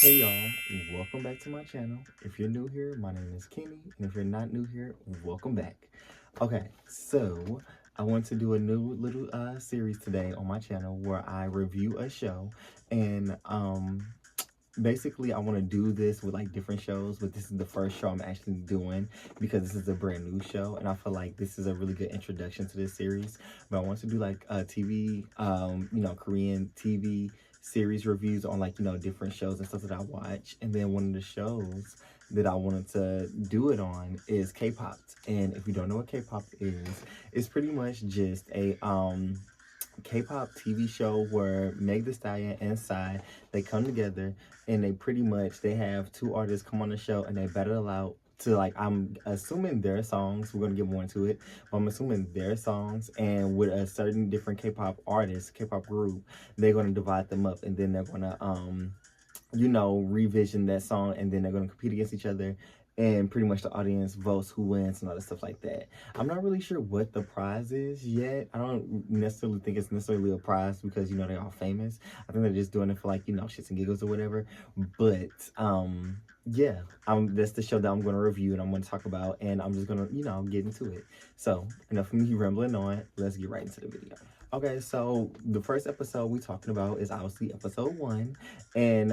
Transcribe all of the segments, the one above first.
Hey y'all, welcome back to my channel. If you're new here, my name is Kenny, and if you're not new here, welcome back. Okay, so I want to do a new little series today on my channel where I review a show, and basically I want to do this with like different shows, but this is the first show I'm actually doing because this is a brand new show, and I feel like this is a really good introduction to this series. But I want to do like TV, Korean TV series reviews on like different shows and stuff that I watch. And then one of the shows that I wanted to do it on is K-pop. And if you don't know what K-pop is, it's pretty much just a K-pop TV show where Meg Thee Stallion and Psy, they come together, and they have two artists come on the show and they battle out to, like, I'm assuming their songs. We're gonna get more into it, but I'm assuming their songs, and with a certain different K-pop artist, K-pop group, they're gonna divide them up, and then they're gonna revision that song, and then they're going to compete against each other, and pretty much the audience votes who wins and all that stuff like that. I'm not really sure what the prize is yet. I don't necessarily think it's necessarily a prize because, they're all famous. I think they're just doing it for, like, shits and giggles or whatever. But, yeah, that's the show that I'm going to review and I'm going to talk about, and I'm just going to, get into it. So, enough of me rambling on. Let's get right into the video. Okay, so the first episode we talking about is obviously episode 1. And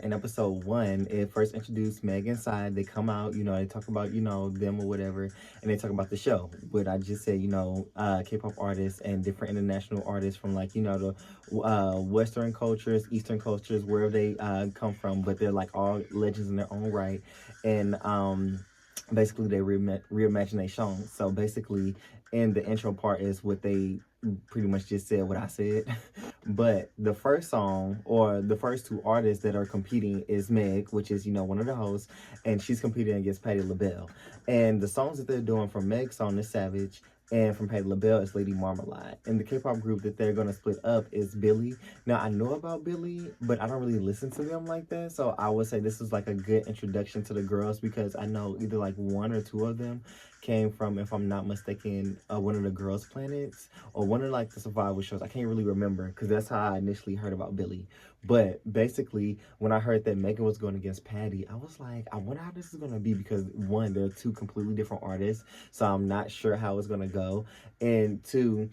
in episode 1, it first introduced Meg and Psy. They come out, they talk about, them or whatever, and they talk about the show. But I just said, K-pop artists and different international artists from, like, the Western cultures, Eastern cultures, wherever they come from, but they're like all legends in their own right. And basically they reimagine their songs. So basically in the intro part is what they pretty much just said what I said. But the first song, or the first two artists that are competing, is Meg, which is, one of the hosts, and she's competing against Patti LaBelle. And the songs that they're doing from Meg's song is Savage, and from Patti LaBelle is Lady Marmalade. And the K-pop group that they're going to split up is Billy. Now, I know about Billy, but I don't really listen to them like that. So I would say this is like a good introduction to the girls, because I know either like one or two of them came from, if I'm not mistaken, one of the Girls Planets or one of like the survival shows. I can't really remember because that's how I initially heard about Billy. But basically, when I heard that Megan was going against Patty, I was like, I wonder how this is going to be, because one, they're two completely different artists, so I'm not sure how it's going to go. And two,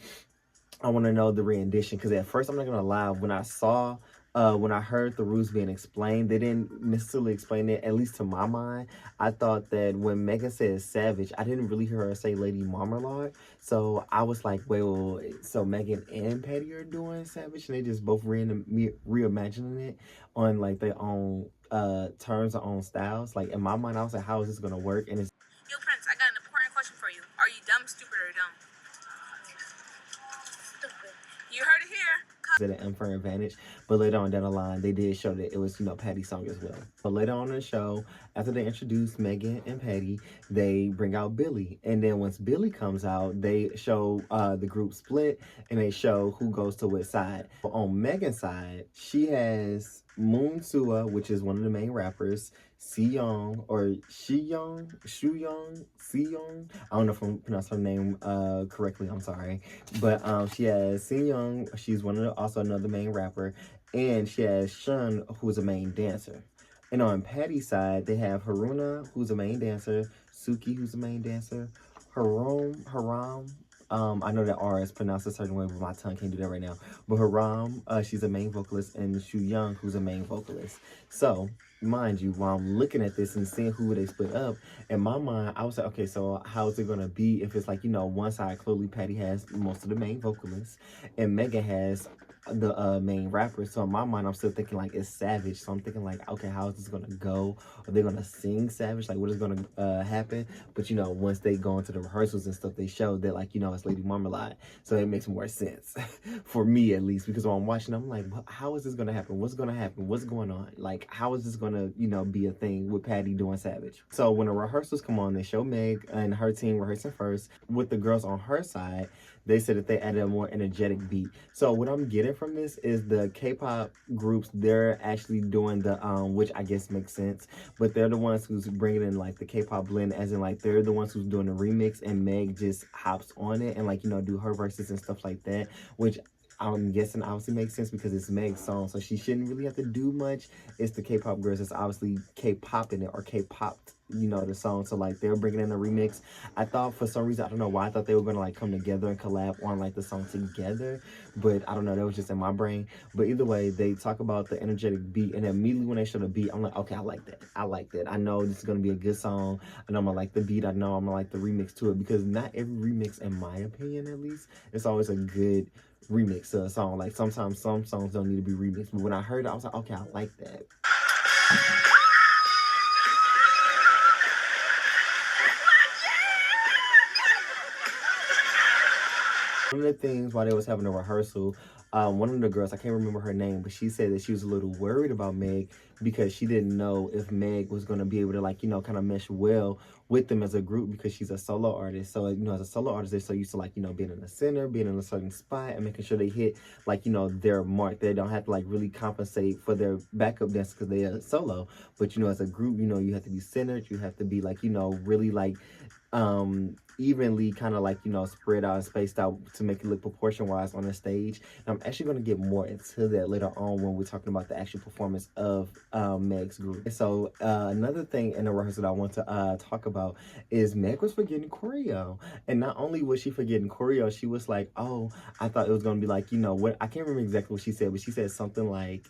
I want to know the rendition, because at first, I'm not going to lie, when I heard the rules being explained, they didn't necessarily explain it, at least to my mind. I thought that when Megan said Savage, I didn't really hear her say Lady Marmalade. So I was like, wait, so Megan and Patty are doing Savage, and they just both reimagining it on like their own terms, their own styles. Like in my mind, I was like, how is this gonna work? And it's Yo, Prince, I got an important question for you. Are you dumb, stupid, or dumb? Stupid. You heard it here. at an unfair advantage, but later on down the line they did show that it was Patty's song as well. But later on in the show, after they introduce Megan and Patty, they bring out Billy, and then once Billy comes out, they show the group split, and they show who goes to which side. On Megan's side, she has Moon Sua, which is one of the main rappers, Soo-young, or Soo-young, I don't know if I'm pronouncing her name correctly, I'm sorry. But she has Soo-young, she's also another main rapper, and she has Shun, who's a main dancer. And on Patty's side, they have Haruna, who's a main dancer, Suki, who's a main dancer, Haram, I know that R is pronounced a certain way, but my tongue can't do that right now. But Haram, she's a main vocalist, and Shu Young, who's a main vocalist. So, mind you, while I'm looking at this and seeing who they split up, in my mind, I was like, okay, so how's it gonna be if it's like, one side, clearly Patty has most of the main vocalists, and Megan has the main rapper. So in my mind, I'm still thinking like it's Savage. So I'm thinking like, okay, how is this gonna go? Are they gonna sing Savage? Like, what is gonna happen? But once they go into the rehearsals and stuff, they show that, like, it's Lady Marmalade. So it makes more sense for me, at least, because when I'm watching, I'm like, how is this gonna happen? What's gonna happen? What's going on? Like, how is this gonna be a thing with Patty doing Savage? So when the rehearsals come on, they show Meg and her team rehearsing first. With the girls on her side, they said that they added a more energetic beat. So what I'm getting from this is the K-pop groups, they're actually doing the which I guess makes sense, but they're the ones who's bringing in like the K-pop blend, as in like they're the ones who's doing the remix, and Meg just hops on it and, like, do her verses and stuff like that, which I'm guessing obviously makes sense because it's Meg's song, so she shouldn't really have to do much. It's the K-pop girls that's obviously K-popping it or K-popped, you know, the song. So like they're bringing in a remix. I thought for some reason, I don't know why, I thought they were gonna like come together and collab on like the song together, but I don't know, that was just in my brain. But either way, they talk about the energetic beat, and immediately when they show the beat, I'm like, okay, I like that. I like that. I know this is gonna be a good song. I know I'm gonna like the beat. I know I'm gonna like the remix to it, because not every remix, in my opinion at least, it's always a good remix to a song. Like sometimes some songs don't need to be remixed, but when I heard it, I was like, okay, I like that. One of the things while they was having a rehearsal, one of the girls, I can't remember her name, but she said that she was a little worried about Meg because she didn't know if Meg was going to be able to, like, you know, kind of mesh well with them as a group, because she's a solo artist. So, you know, as a solo artist, they're so used to, like, you know, being in the center, being in a certain spot, and making sure they hit, like, you know, their mark. They don't have to, like, really compensate for their backup dancers because they are solo. But, you know, as a group, you know, you have to be centered. You have to be, like, you know, really, like, evenly kind of, like, you know, spread out and spaced out to make it look proportion wise on the stage. And I'm actually going to get more into that later on when we're talking about the actual performance of Meg's group. And so another thing in the rehearsal that I want to talk about is Meg was forgetting choreo. And not only was she forgetting choreo, she was like, oh, I thought it was going to be like, you know, what, I can't remember exactly what she said, but she said something like,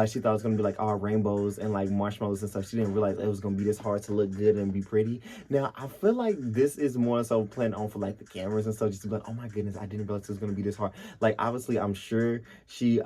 she thought it was going to be like all rainbows and like marshmallows and stuff. She didn't realize it was going to be this hard to look good and be pretty. Now, I feel like this is more so planned on for like the cameras and stuff, just to be like, oh my goodness, I didn't realize it was going to be this hard. Like, obviously, I'm sure she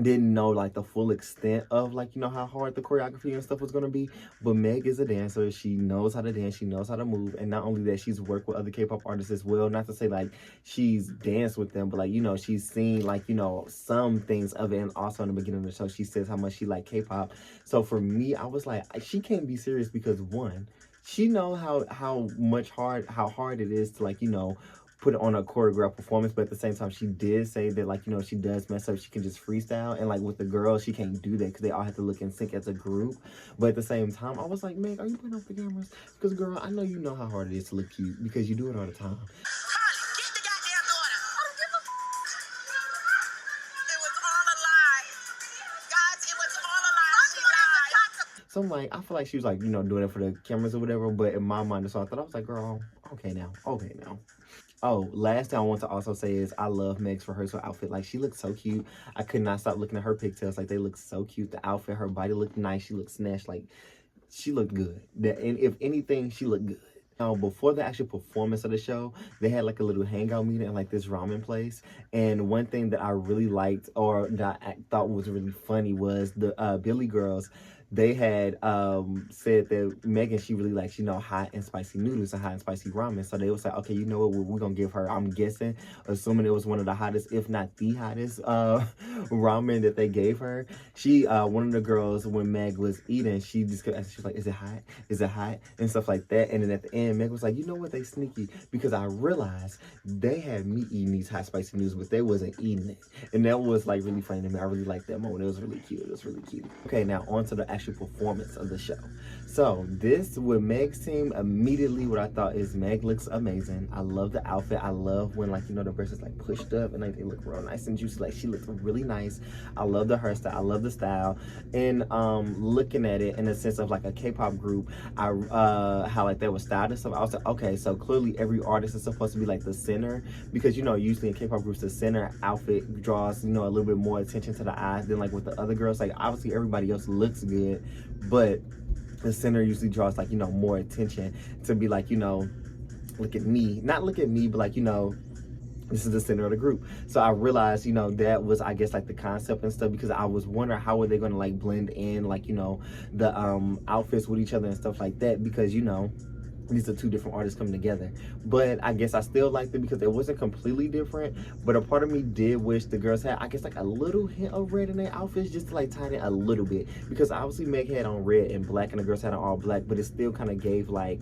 didn't know like the full extent of, like, you know, how hard the choreography and stuff was going to be. But Meg is a dancer. She knows how to dance. She knows how to move. And not only that, she's worked with other K-pop artists as well. Not to say like she's danced with them, but like, you know, she's seen like, you know, some things of it. And also in the beginning of the show, she says how much she like K-pop. So for me, I was like, she can't be serious, because one, she know how hard it is to, like, you know, put it on a choreographed performance. But at the same time, she did say that, like, you know, she does mess up, she can just freestyle. And like with the girls, she can't do that because they all have to look in sync as a group. But at the same time, I was like, Meg, are you putting off the cameras? Because girl, I know you know how hard it is to look cute, because you do it all the time. So I'm like, I feel like she was like, you know, doing it for the cameras or whatever. But in my mind, so I thought, I was like, girl, okay now. Oh, last thing I want to also say is I love Meg's rehearsal outfit. Like, she looks so cute. I could not stop looking at her pigtails. Like, they look so cute. The outfit, her body looked nice. She looked snatched. Like, she looked good. And if anything, she looked good. Now, before the actual performance of the show, they had like a little hangout meeting in like this ramen place. And one thing that I really liked, or that I thought was really funny, was the Billy girls. They had said that Megan, she really likes, you know, hot and spicy noodles and hot and spicy ramen. So they was like, okay, you know what, we're going to give her, I'm guessing, assuming it was one of the hottest, if not the hottest ramen that they gave her. She, one of the girls, when Meg was eating, she just kept asking, she was like, is it hot? Is it hot? And stuff like that. And then at the end, Meg was like, you know what, they sneaky, because I realized they had me eating these hot spicy noodles, but they wasn't eating it. And that was like really funny to me. I really liked that moment. It was really cute. It was really cute. Okay, now on to the actual performance of the show. So this with Meg's team, immediately what I thought is Meg looks amazing. I love the outfit. I love when, like, you know, the breasts is like pushed up and like they look real nice and juicy. Like, she looks really nice. I love the hairstyle. I love the style. And looking at it in the sense of like a K-pop group, how like they were styled and stuff, I was like, okay, so clearly every artist is supposed to be like the center, because, you know, usually in K-pop groups the center outfit draws, you know, a little bit more attention to the eyes than like with the other girls. Like, obviously everybody else looks good, but the center usually draws, like, you know, more attention to be like, you know, look at me, not look at me, but like, you know, this is the center of the group. So I realized, you know, that was, I guess, like the concept and stuff, because I was wondering how are they going to like blend in, like, you know, the outfits with each other and stuff like that, because, you know, these are two different artists coming together. But I guess I still liked it because it wasn't completely different. But a part of me did wish the girls had, I guess, like a little hint of red in their outfits, just to like tie it a little bit. Because obviously Meg had on red and black and the girls had on all black, but it still kind of gave like,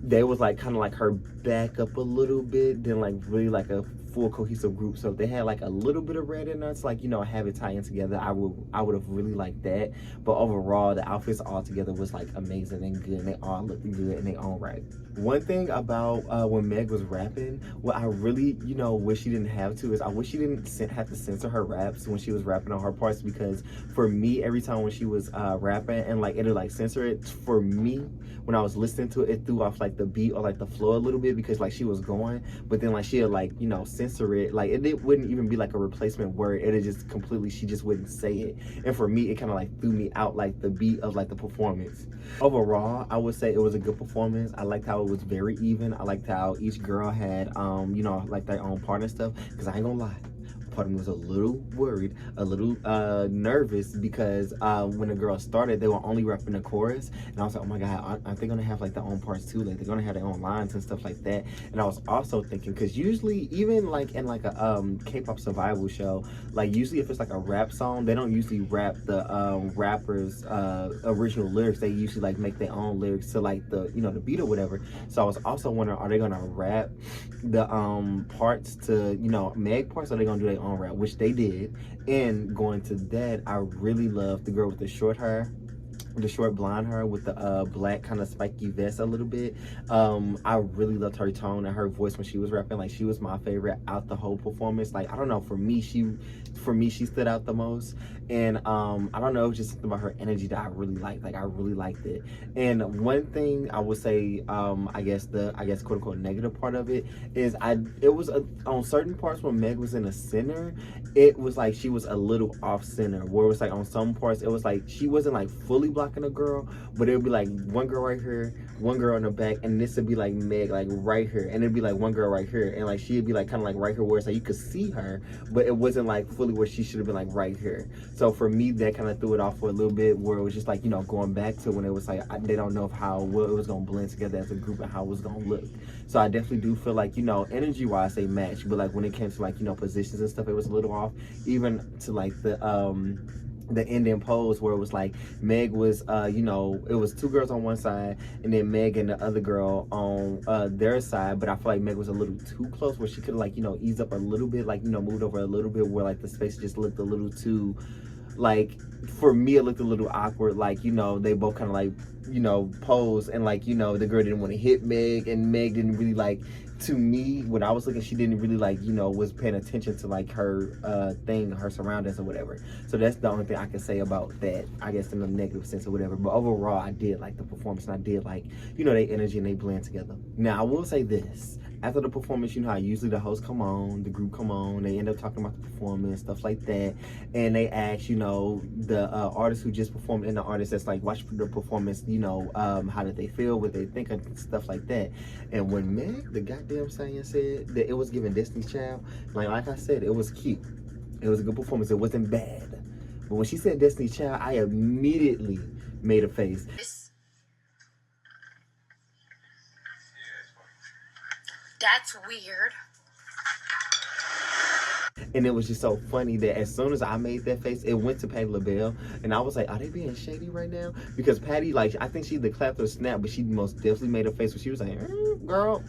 they was like kind of like her back up a little bit, then like really like a full cohesive group. So if they had like a little bit of red in us, like, you know, have it tie in together, I would have really liked that. But overall, the outfits all together was like amazing and good, and they all looked good in their own right. One thing about when Meg was rapping, what I really, you know, wish she didn't have to is I wish she didn't have to censor her raps when she was rapping on her parts, because for me, every time when she was rapping and like it'll like censor it, for me, when I was listening to it, it threw off like the beat or like the flow a little bit, because like she was going, but then like she'll like, you know, censor it. Like it wouldn't even be like a replacement word. It'd just completely, she just wouldn't say it. And for me, it kind of like threw me out like the beat of like the performance. Overall, I would say it was a good performance. I liked how it was very even. I liked how each girl had, you know, like their own part and stuff, because I ain't gonna lie, part of me was a little worried, a little nervous, because when the girls started, they were only rapping the chorus, and I was like, oh my god, are they gonna have like their own parts too? Like they're gonna have their own lines and stuff like that. And I was also thinking, because usually, even like in like a K-pop survival show, like usually if it's like a rap song, they don't usually rap the rapper's original lyrics. They usually like make their own lyrics to like the, you know, the beat or whatever. So I was also wondering, are they gonna rap the parts to, you know, Meg parts, or are they gonna do their own rap, which they did. And going to that, I really loved the girl with the short hair, the short blonde hair with the black kind of spiky vest a little bit. I really loved her tone and her voice when she was rapping. Like she was my favorite out the whole performance. Like I don't know, for me she stood out the most. And I don't know, it was just something about her energy that I really liked. Like I really liked it. And one thing I would say, I guess quote unquote negative part of it is it was on certain parts when Meg was in the center, it was like she was a little off center, where it was like on some parts it was like she wasn't like fully blocking a girl, but it would be like one girl right here, one girl in the back, and this would be like Meg like right here, and it'd be like one girl right here, and like she'd be like kind of like right here where it's like you could see her, but it wasn't like fully where she should have been, like right here. So for me, that kind of threw it off for a little bit, where it was just like, you know, going back to when it was like they don't know how well it was gonna blend together as a group and how it was gonna look. So I definitely do feel like, you know, energy wise they match, but like when it came to like, you know, positions and stuff, it was a little off. Even to like the ending pose, where it was like Meg was you know, it was two girls on one side and then Meg and the other girl on their side, but I feel like Meg was a little too close, where she could like, you know, ease up a little bit, like, you know, moved over a little bit, where like the space just looked a little too, like, for me it looked a little awkward. Like, you know, they both kind of like, you know, pose, and like, you know, the girl didn't want to hit Meg, and Meg didn't really like, to me when I was looking, she didn't really like, you know, was paying attention to like her thing, her surroundings or whatever. So that's the only thing I can say about that, I guess, in a negative sense or whatever. But overall, I did like the performance, and I did like, you know, their energy and they blend together. Now I will say this, after the performance, you know how usually the hosts come on, the group come on, they end up talking about the performance, stuff like that, and they ask, you know, the artists who just performed and the artists that's like watch the performance, you know, how did they feel, what they think, and stuff like that. And when Meg, the goddamn saying, said that it was giving Destiny's Child, like I said, it was cute, it was a good performance, it wasn't bad. But when she said Destiny's Child, I immediately made a face. That's weird. And it was just so funny that as soon as I made that face, it went to Patti LaBelle, and I was like, are they being shady right now? Because Patti, like, I think she either clapped or snapped, but she most definitely made a face where she was like, girl,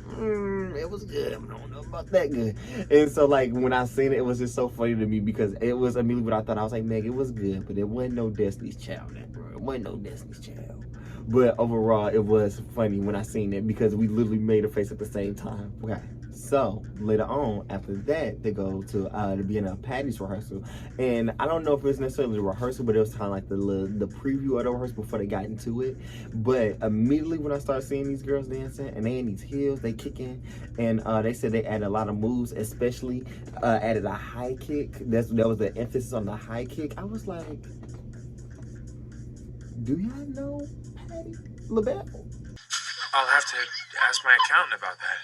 it was good, I don't know about that good. And so like when I seen it, it was just so funny to me, because it was immediately what I thought. I was like, Meg, it was good, but it wasn't no Destiny's Child, that bro. It wasn't no Destiny's Child. But overall, it was funny when I seen it, because we literally made a face at the same time. Okay, so later on, after that, they go to the beginning of Patty's rehearsal. And I don't know if it was necessarily the rehearsal, but it was kind of like the preview of the rehearsal before they got into it. But immediately when I started seeing these girls dancing, and they in these heels, they kicking, and they said they added a lot of moves, especially added a high kick. That was the emphasis on the high kick. I was like, do y'all know Patti LaBelle? I'll have to ask my accountant about that.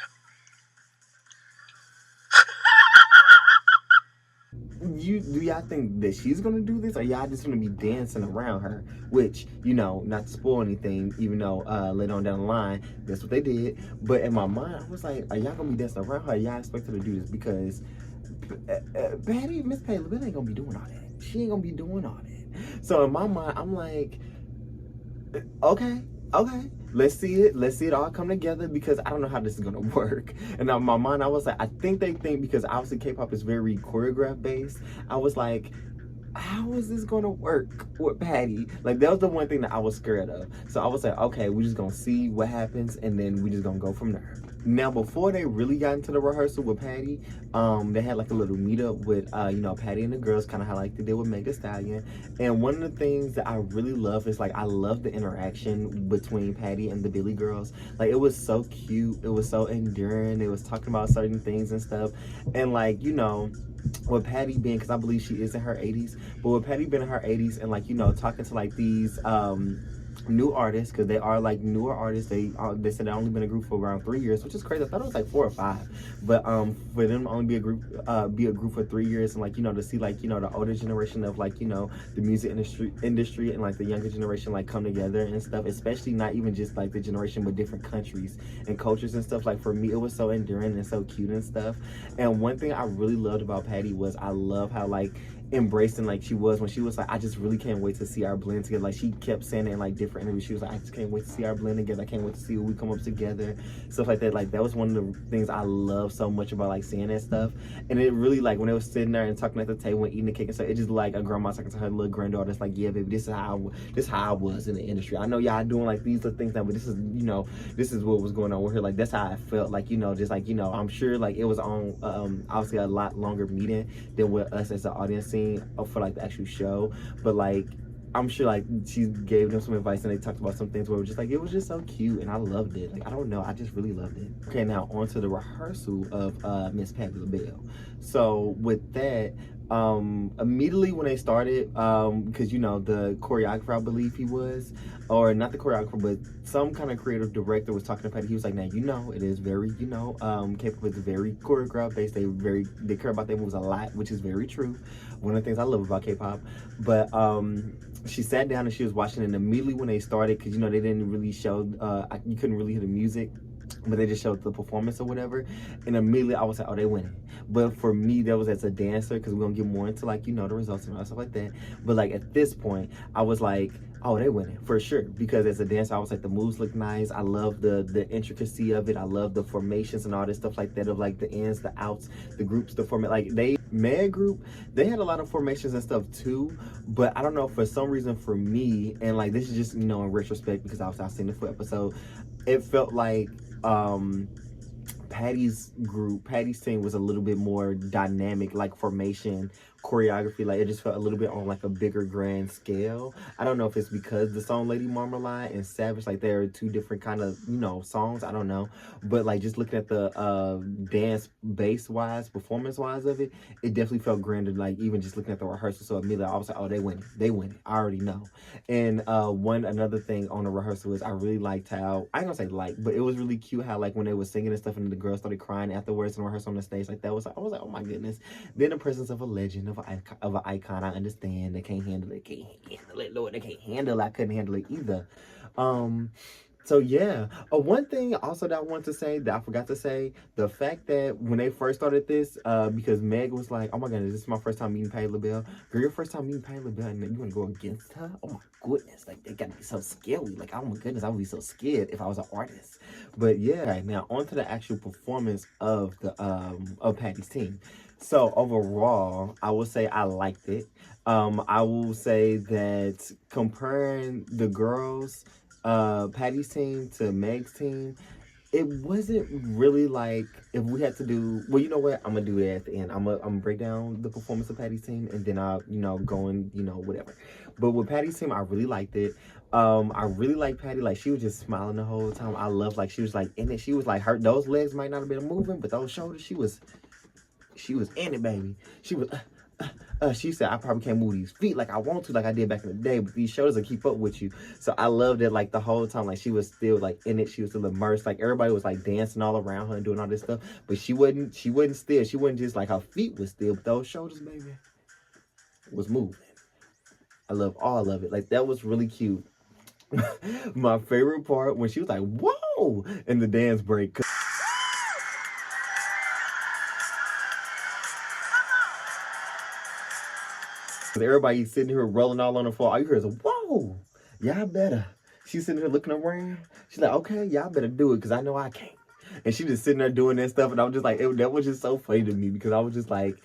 Do y'all think that she's gonna do this, or y'all just gonna be dancing around her? Which, you know, not to spoil anything, even though later on down the line, that's what they did. But in my mind, I was like, are y'all gonna be dancing around her? Or y'all expect her to do this? Because Miss Patti LaBelle ain't gonna be doing all that. She ain't gonna be doing all that. So in my mind, I'm like, okay, okay, let's see it all come together, because I don't know how this is gonna work. And in my mind, I was like, I think they think, because obviously K-pop is very choreograph based, I was like, how is this gonna work with Patty? Like, that was the one thing that I was scared of. So I was like, okay, we're just gonna see what happens, and then we just gonna go from there. Now, before they really got into the rehearsal with Patty, they had like a little meetup with Patty and the girls, kind of how like they did with Meg Thee Stallion. And one of the things that I really love is, like, I love the interaction between Patty and the Billy girls. Like, it was so cute, it was so endearing. They was talking about certain things and stuff, and like, with Patty being, because I believe she is in her 80s, but with Patty being in her 80s and, like, talking to like these new artists, because they are like newer artists. They said they only been a group for around 3 years, which is crazy. I thought it was like 4 or 5, but for them to only be a group for 3 years, and like, to see like, the older generation of like, the music industry and like the younger generation like come together and stuff, especially not even just like the generation, but different countries and cultures and stuff. Like, for me, it was so endearing and so cute and stuff. And one thing I really loved about Patty was, I love how like embracing like she was when she was like, I just really can't wait to see our blend together. Like, she kept saying it in like different interviews. She was like, I just can't wait to see our blend together. I can't wait to see when we come up together, stuff like that. Like, that was one of the things I love so much about like seeing that stuff. And it really, like, when they was sitting there and talking at the table and eating the cake and stuff, it just like a grandma talking to her little granddaughter. It's like, yeah, baby, this is how I was in the industry. I know y'all doing like these little things now, but this is this is what was going on with her. Like, that's how I felt. Like, just like, I'm sure like it was on obviously a lot longer meeting than with us as the audience scene for like the actual show, but like, I'm sure like she gave them some advice and they talked about some things where it was just like, it was just so cute, and I loved it. Like, I don't know, I just really loved it. Okay, now on to the rehearsal of Miss Patti LaBelle. So with that, immediately when they started, because the choreographer, I believe he was, or not the choreographer, but some kind of creative director was talking to Patty. He was like, now it is very, K-pop is very choreographed based. They care about their moves a lot, which is very true. One of the things I love about K-pop. But she sat down and she was watching it, and immediately when they started, because they didn't really show, you couldn't really hear the music, but they just showed the performance or whatever, and immediately I was like, oh, they winning. But for me, that was as a dancer, because we're gonna get more into like, the results and all stuff like that. But like, at this point, I was like, oh, they winning for sure, because as a dancer, I was like, the moves look nice. I love the intricacy of it. I love the formations and all this stuff like that, of like the ins, the outs, the groups, the format. Like, Mad Group, they had a lot of formations and stuff too, but I don't know, for some reason, for me, and like, this is just in retrospect, because I've seen the full episode, it felt like Patty's team was a little bit more dynamic, like formation, choreography. Like, it just felt a little bit on like a bigger grand scale. I don't know if it's because the song Lady Marmalade and Savage, like, they're two different kind of songs. I don't know, but like, just looking at the dance bass wise, performance wise of it, it definitely felt grander. Like, even just looking at the rehearsal, so immediately I was like, oh, they winning. I already know. And another thing on the rehearsal is, I really liked how, I ain't gonna say like, but it was really cute how like when they were singing and stuff and the girls started crying afterwards and rehearsal on the stage, like, that was like, I was like, oh my goodness. Then the presence of a legend, of an icon, I understand. They can't handle it, Lord, they can't handle it. I couldn't handle it either. So yeah, one thing also that I want to say that I forgot to say, the fact that when they first started this, because Meg was like, oh my goodness, this is my first time meeting Patti LaBelle. Girl, your first time meeting Patti LaBelle, and then you want to go against her? Oh my goodness, like, they gotta be so scary. Like, oh my goodness, I would be so scared if I was an artist. But yeah, right, now on to the actual performance of the of Patty's team. So overall, I will say I liked it. I will say that comparing the girls, Patty's team to Meg's team, it wasn't really like, if we had to do, well, you know what, I'm gonna do it at the end. I'm gonna break down the performance of Patty's team, and then I'll go and whatever. But with Patty's team, I really liked it. I really liked Patty. Like, she was just smiling the whole time. I love, like, she was like in it. She was like, her, those legs might not have been moving, but those shoulders, she was in it, baby. She was she said, I probably can't move these feet like I want to, like I did back in the day, but these shoulders will keep up with you. So I loved it, like, the whole time. Like, she was still like in it. She was still immersed. Like, everybody was like dancing all around her and doing all this stuff, but she wasn't still. She wasn't just like, her feet was still, but those shoulders, baby, was moving. I love all of it. Like, that was really cute. My favorite part, when she was like, whoa, in the dance break. Everybody sitting here rolling all on the floor. All you hear is, whoa, y'all better. She's sitting there looking around. She's like, okay, y'all better do it because I know I can't. And she just sitting there doing that stuff. And I was just like, that was just so funny to me because I was just like,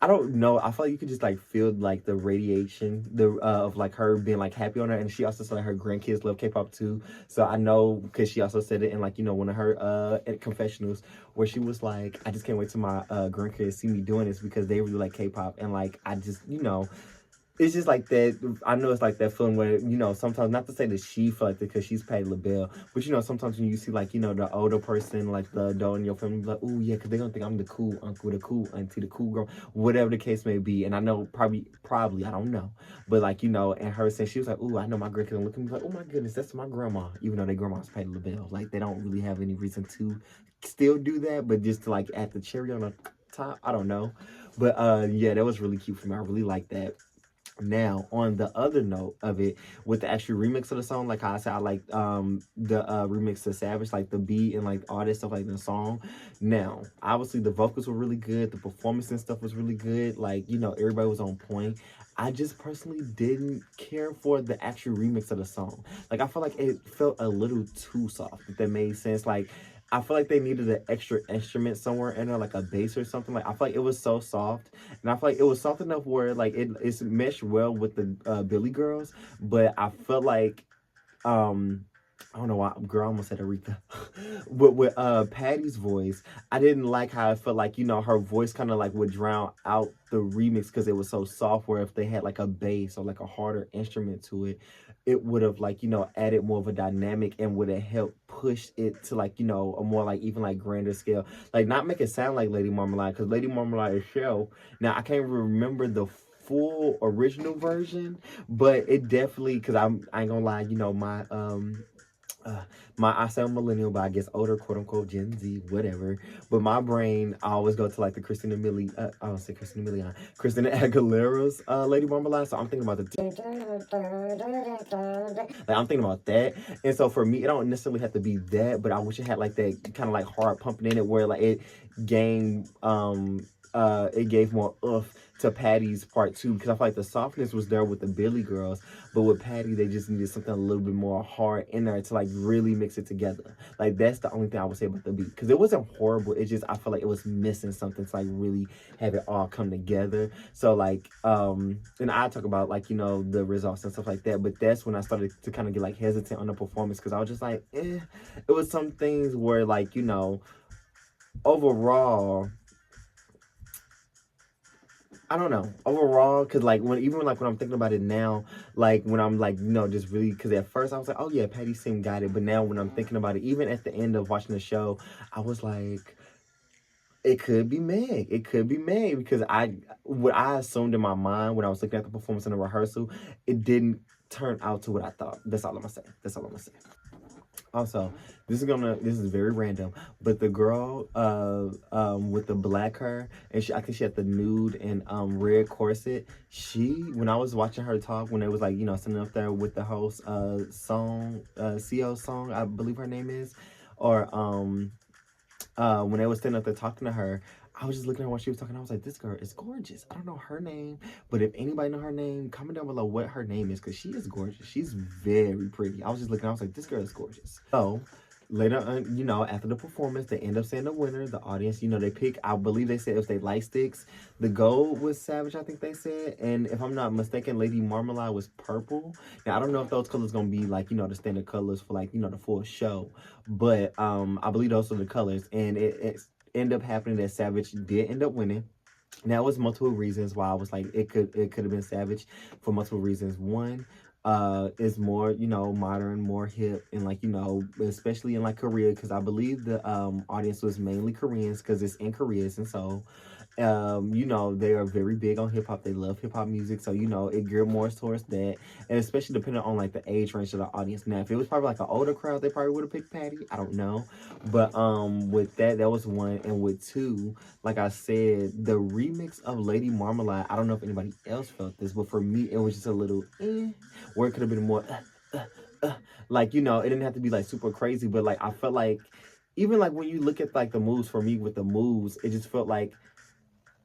I don't know. I feel like you could just like feel like the radiation of like her being like happy on her, and she also said like, her grandkids love K-pop too. So I know because she also said it in like one of her confessionals where she was like, I just can't wait till my grandkids see me doing this because they really like K-pop, and like I just it's just like that. I know it's like that feeling where, sometimes, not to say that she felt like that because she's Patti LaBelle, but, sometimes when you see, like, the older person, like the adult in your family, like, oh, yeah, because they're going to think I'm the cool uncle, the cool auntie, the cool girl, whatever the case may be. And I know probably, I don't know. But, like, and her saying, she was like, oh, I know my grandkids going to look at me like, oh, my goodness, that's my grandma. Even though their grandma's Patti LaBelle. Like, they don't really have any reason to still do that, but just to, like, add the cherry on the top, I don't know. But, yeah, that was really cute for me. I really like that. Now, on the other note of it, with the actual remix of the song, like how I said, I like the remix to Savage, like the beat and like all that stuff, like the song. Now, obviously, the vocals were really good, the performance and stuff was really good. Like, everybody was on point. I just personally didn't care for the actual remix of the song. Like, I feel like it felt a little too soft, if that made sense. Like, I feel like they needed an extra instrument somewhere in there, like a bass or something. Like, I feel like it was so soft. And I feel like it was soft enough where, like, it's meshed well with the Billy Girls. But I felt like, I don't know why, girl, I almost said Aretha. But with Patty's voice, I didn't like how I felt like, her voice kind of like would drown out the remix because it was so soft, where if they had like a bass or like a harder instrument to it, it would have like, added more of a dynamic and would have helped push it to like, a more like even like grander scale. Like, not make it sound like Lady Marmalade, because Lady Marmalade is Shell. Now, I can't remember the full original version, but it definitely, because I ain't gonna lie, I sound millennial, but I guess older, quote unquote, Gen Z, whatever. But my brain, I always go to like the I don't say Christina Milian, Christina Aguilera's Lady Marmalade. So I'm thinking about like I'm thinking about that. And so for me, it don't necessarily have to be that, but I wish it had like that kind of like hard pumping in it where like it gave more oomph to Patty's part too, because I feel like the softness was there with the Billy Girls, but with Patty they just needed something a little bit more hard in there to like really mix it together. Like, that's the only thing I would say about the beat, because it wasn't horrible, it just, I feel like it was missing something to like really have it all come together. So like and I talk about like the results and stuff like that, but that's when I started to kind of get like hesitant on the performance, because I was just like it was some things where like overall, I don't know. Overall, because like when I'm thinking about it now, like when I'm like just really, because at first I was like, oh yeah, Patty Sim got it, but now when I'm thinking about it, even at the end of watching the show, I was like, it could be Meg. It could be Meg, because what I assumed in my mind when I was looking at the performance in the rehearsal, it didn't turn out to what I thought. That's all I'm gonna say. That's all I'm gonna say. Also, this is very random, but the girl with the black hair, and I think she had the nude and red corset. When I was watching her talk, when it was like sitting up there with the host song, CO song, I believe her name is, or when they was sitting up there talking to her, I was just looking at her while she was talking. I was like, this girl is gorgeous. I don't know her name, but if anybody know her name, comment down below what her name is, because she is gorgeous. She's very pretty. I was just looking, I was like, this girl is gorgeous. So later on, after the performance, they end up saying the winner. The audience, they pick, I believe they said if they light sticks, the gold was Savage, I think they said. And if I'm not mistaken, Lady Marmalade was purple. Now, I don't know if those colors going to be like, the standard colors for like, the full show. But I believe those are the colors. And it ended up happening that Savage did end up winning. Now, it was multiple reasons why I was like, it could have been Savage for multiple reasons. One, is more modern, more hip, and like especially in like Korea, because I believe the audience was mainly Koreans, because it's in Korea, and so they are very big on hip-hop. They love hip-hop music, so it geared more towards that, and especially depending on like the age range of the audience. Now, if it was probably like an older crowd, they probably would have picked Patty. I don't know, but with that was one. And with two, like I said, the remix of Lady Marmalade, I don't know if anybody else felt this, but for me it was just a little where it could have been more like it didn't have to be like super crazy, but like I felt like, even like when you look at like the moves, for me with the moves, it just felt like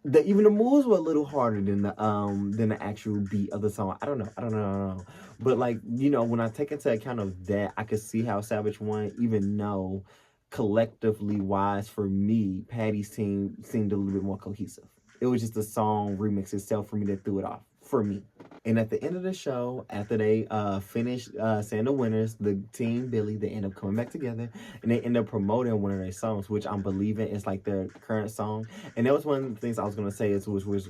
even the moves were a little harder than the actual beat of the song. I don't know. But like, you know, when I take into account of that, I could see how Savage won, even though collectively wise for me, Patty's team seemed a little bit more cohesive. It was just the song remix itself for me that threw it off for me. And at the end of the show, after they finished saying the winners, the team Billy, they end up coming back together and they end up promoting one of their songs, which I'm believing is like their current song. And that was one of the things I was gonna say is which was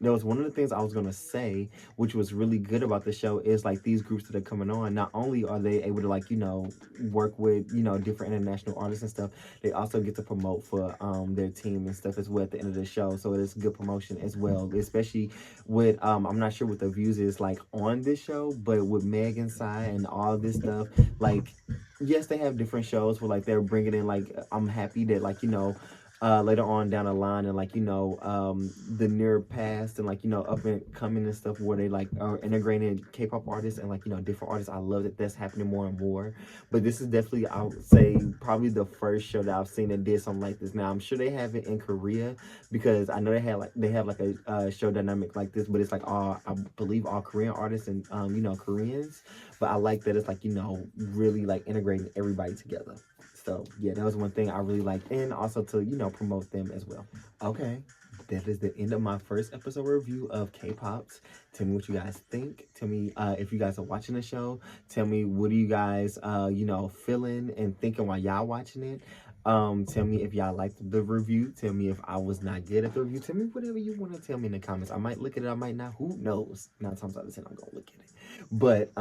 that was one of the things I was gonna say, which was really good about the show is like these groups that are coming on. Not only are they able to like work with different international artists and stuff, they also get to promote for their team and stuff as well at the end of the show. So it is good promotion as well, especially with I'm not sure what the views is like on this show, but with Meg inside and all this stuff, like yes, they have different shows where like they're bringing in like I'm happy that like later on down the line and like the near past and like up and coming and stuff where they like are integrating K-pop artists and like different artists. I love that that's happening more and more. But this is definitely, I would say, probably the first show that I've seen that did something like this. Now I'm sure they have it in Korea because I know they have like a show dynamic like this, but it's like all, I believe, all Korean artists and Koreans. But I like that it's like really like integrating everybody together. So yeah, that was one thing I really like, and also to promote them as well. Okay, that is the end of my first episode review of K-Popped. Tell me what you guys think. Tell me if you guys are watching the show. Tell me what are you guys feeling and thinking while y'all watching it. Tell me if y'all liked the review. Tell me if I was not good at the review. Tell me whatever you want to tell me in the comments. I might look at it, I might not. Who knows? 9 times out of 10, I'm gonna look at it. But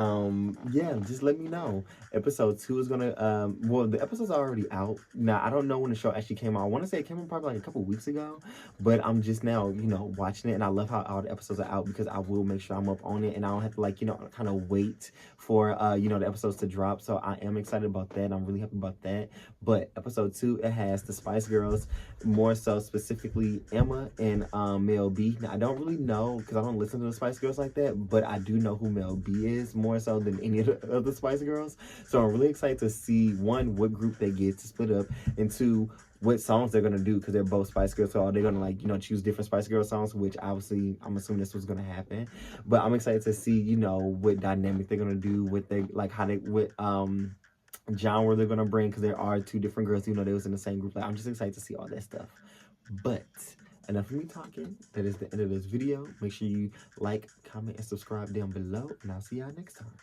yeah, just let me know. Episode 2 is gonna well, the episode's already out. Now I don't know when the show actually came out. I want to say it came out probably like a couple weeks ago. But I'm just now, watching it, and I love how all the episodes are out because I will make sure I'm up on it and I don't have to like, kind of wait for the episodes to drop. So I am excited about that. I'm really happy about that. But episode 2, it has the Spice Girls, more so specifically Emma and Mel B. Now I don't really know because I don't listen to the Spice Girls like that, but I do know who Mel B is more so than any of the other Spice Girls. So I'm really excited to see, one, what group they get to split up, and two, what songs they're gonna do because they're both Spice Girls. So are they gonna like choose different Spice Girl songs? Which obviously I'm assuming this was gonna happen. But I'm excited to see what dynamic they're gonna do with they like how they with genre they're gonna bring because there are 2 different girls. They was in the same group. Like I'm just excited to see all that stuff. But enough of me talking. That is the end of this video. Make sure you like, comment, and subscribe down below, and I'll see y'all next time.